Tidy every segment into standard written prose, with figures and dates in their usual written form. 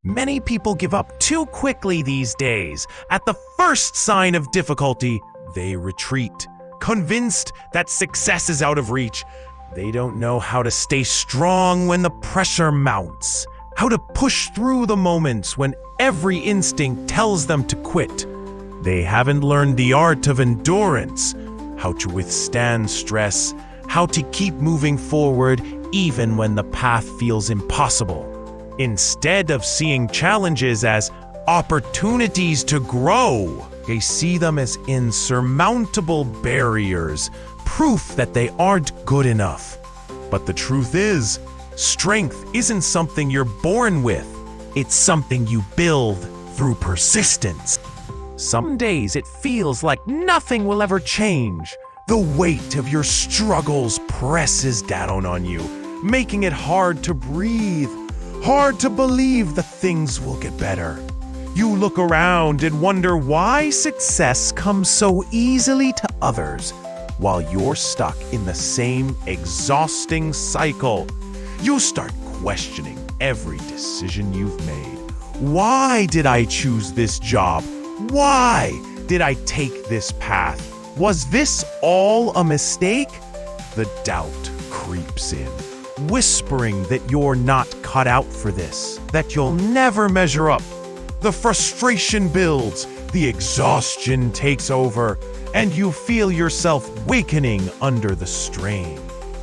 Many people give up too quickly these days. At the first sign of difficulty, they retreat, convinced that success is out of reach. They don't know how to stay strong when the pressure mounts, how to push through the moments when every instinct tells them to quit. They haven't learned the art of endurance, how to withstand stress, how to keep moving forward even when the path feels impossible. Instead of seeing challenges as opportunities to grow, they see them as insurmountable barriers, proof that they aren't good enough. But the truth is, strength isn't something you're born with. It's something you build through persistence. Some days it feels like nothing will ever change. The weight of your struggles presses down on you, making it hard to breathe, hard to believe that things will get better. You look around and wonder why success comes so easily to others, while you're stuck in the same exhausting cycle. You start questioning every decision you've made. Why did I choose this job? Why did I take this path? Was this all a mistake? The doubt creeps in, whispering that you're not cut out for this, that you'll never measure up. The frustration builds, the exhaustion takes over, and you feel yourself weakening under the strain.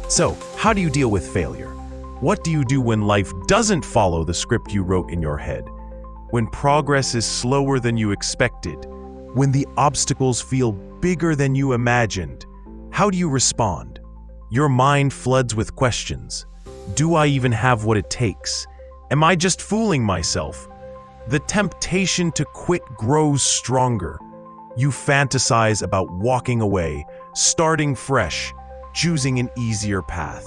So, how do you deal with failure? What do you do when life doesn't follow the script you wrote in your head? When progress is slower than you expected? When the obstacles feel bigger than you imagined? How do you respond? Your mind floods with questions. Do I even have what it takes? Am I just fooling myself? The temptation to quit grows stronger. You fantasize about walking away, starting fresh, choosing an easier path.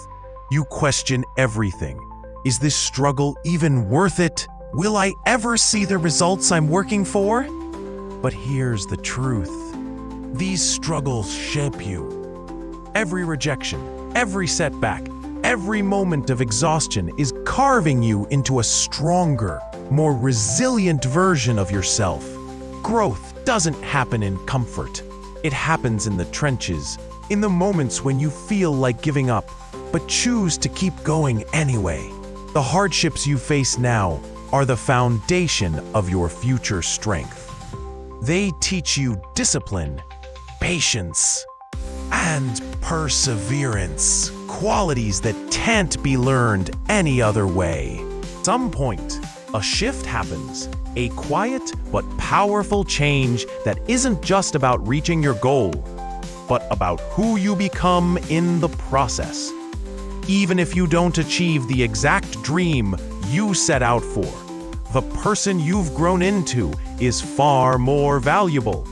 You question everything. Is this struggle even worth it? Will I ever see the results I'm working for? But here's the truth. These struggles shape you. Every rejection, every setback, every moment of exhaustion is carving you into a stronger, more resilient version of yourself. Growth doesn't happen in comfort. It happens in the trenches, in the moments when you feel like giving up, but choose to keep going anyway. The hardships you face now are the foundation of your future strength. They teach you discipline, patience, and perseverance, qualities that can't be learned any other way. At some point, a shift happens, a quiet but powerful change that isn't just about reaching your goal, but about who you become in the process. Even if you don't achieve the exact dream you set out for, the person you've grown into is far more valuable.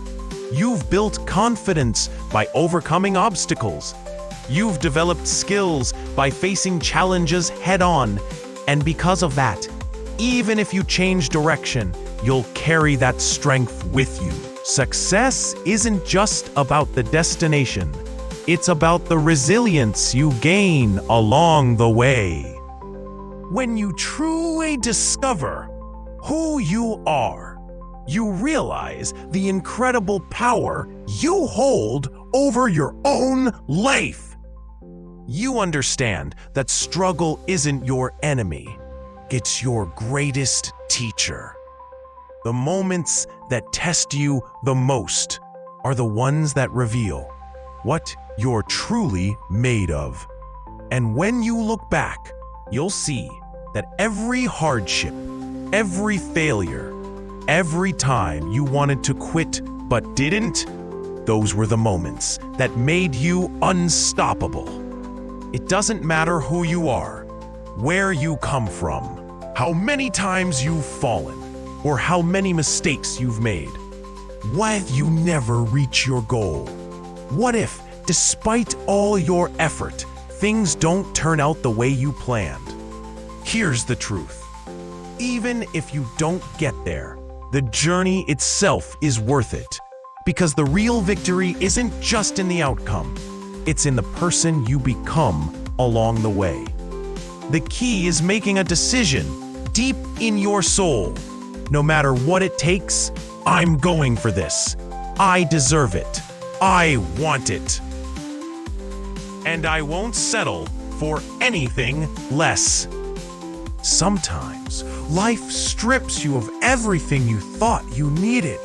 You've built confidence by overcoming obstacles. You've developed skills by facing challenges head-on, and because of that, even if you change direction, you'll carry that strength with you. Success isn't just about the destination. It's about the resilience you gain along the way. When you truly discover who you are, you realize the incredible power you hold over your own life. You understand that struggle isn't your enemy. It's your greatest teacher. The moments that test you the most are the ones that reveal what you're truly made of. And when you look back, you'll see that every hardship, every failure, every time you wanted to quit but didn't, those were the moments that made you unstoppable. It doesn't matter who you are, where you come from, how many times you've fallen, or how many mistakes you've made. What if you never reach your goal? What if, despite all your effort, things don't turn out the way you planned? Here's the truth. Even if you don't get there, the journey itself is worth it. Because the real victory isn't just in the outcome. It's in the person you become along the way. The key is making a decision, deep in your soul. No matter what it takes, I'm going for this. I deserve it. I want it. And I won't settle for anything less. Sometimes life strips you of everything you thought you needed.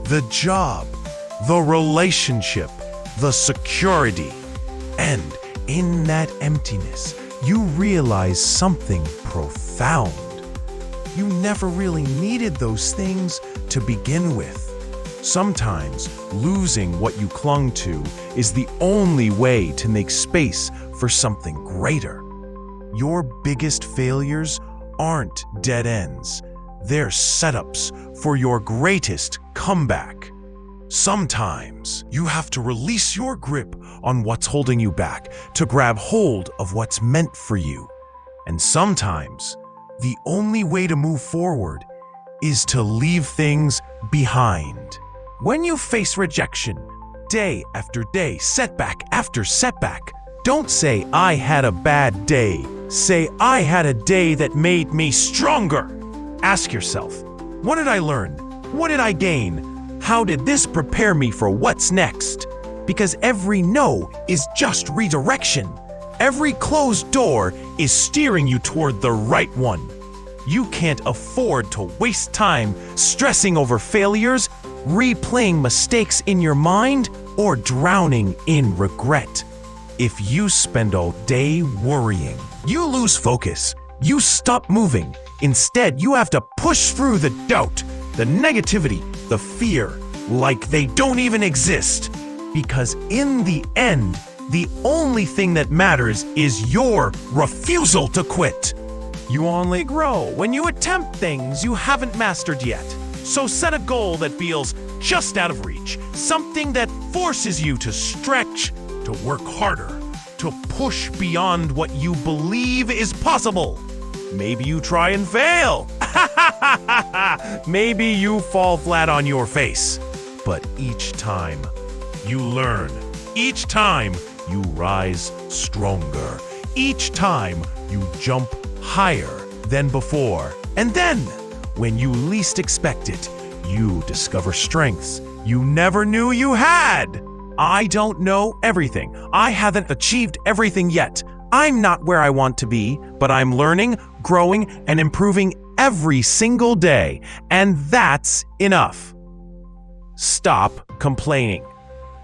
The job, the relationship, the security. And in that emptiness, you realize something profound. You never really needed those things to begin with. Sometimes losing what you clung to is the only way to make space for something greater. Your biggest failures aren't dead ends. They're setups for your greatest comeback. Sometimes you have to release your grip on what's holding you back to grab hold of what's meant for you. And sometimes the only way to move forward is to leave things behind. When you face rejection, day after day, setback after setback, don't say, "I had a bad day." Say, "I had a day that made me stronger." Ask yourself, what did I learn? What did I gain? How did this prepare me for what's next? Because every no is just redirection. Every closed door is steering you toward the right one. You can't afford to waste time stressing over failures, replaying mistakes in your mind, or drowning in regret. If you spend all day worrying, you lose focus. You stop moving. Instead, you have to push through the doubt, the negativity, the fear, like they don't even exist. Because in the end, the only thing that matters is your refusal to quit. You only grow when you attempt things you haven't mastered yet. So set a goal that feels just out of reach, something that forces you to stretch, to work harder, to push beyond what you believe is possible. Maybe you try and fail. Maybe you fall flat on your face. But each time, you learn. Each time, you rise stronger. Each time, you jump higher than before. And then, when you least expect it, you discover strengths you never knew you had. I don't know everything. I haven't achieved everything yet. I'm not where I want to be, but I'm learning, growing, and improving every single day. And that's enough. Stop complaining.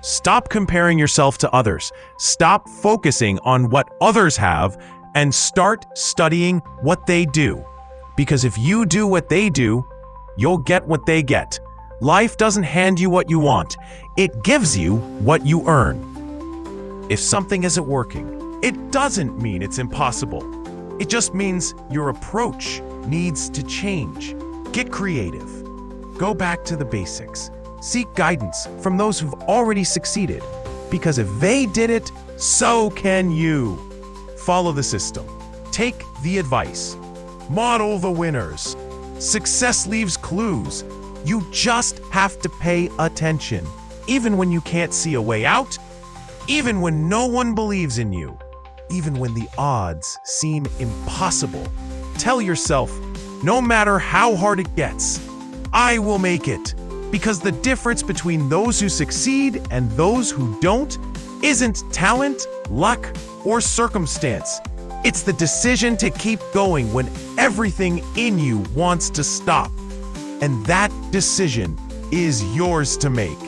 Stop comparing yourself to others. Stop focusing on what others have and start studying what they do. Because if you do what they do, you'll get what they get. Life doesn't hand you what you want. It gives you what you earn. If something isn't working, it doesn't mean it's impossible. It just means your approach needs to change. Get creative. Go back to the basics. Seek guidance from those who've already succeeded. Because if they did it, so can you. Follow the system. Take the advice. Model the winners. Success leaves clues. You just have to pay attention. Even when you can't see a way out, even when no one believes in you, even when the odds seem impossible, tell yourself, no matter how hard it gets, I will make it. Because the difference between those who succeed and those who don't isn't talent, luck, or circumstance. It's the decision to keep going when everything in you wants to stop. And that decision is yours to make.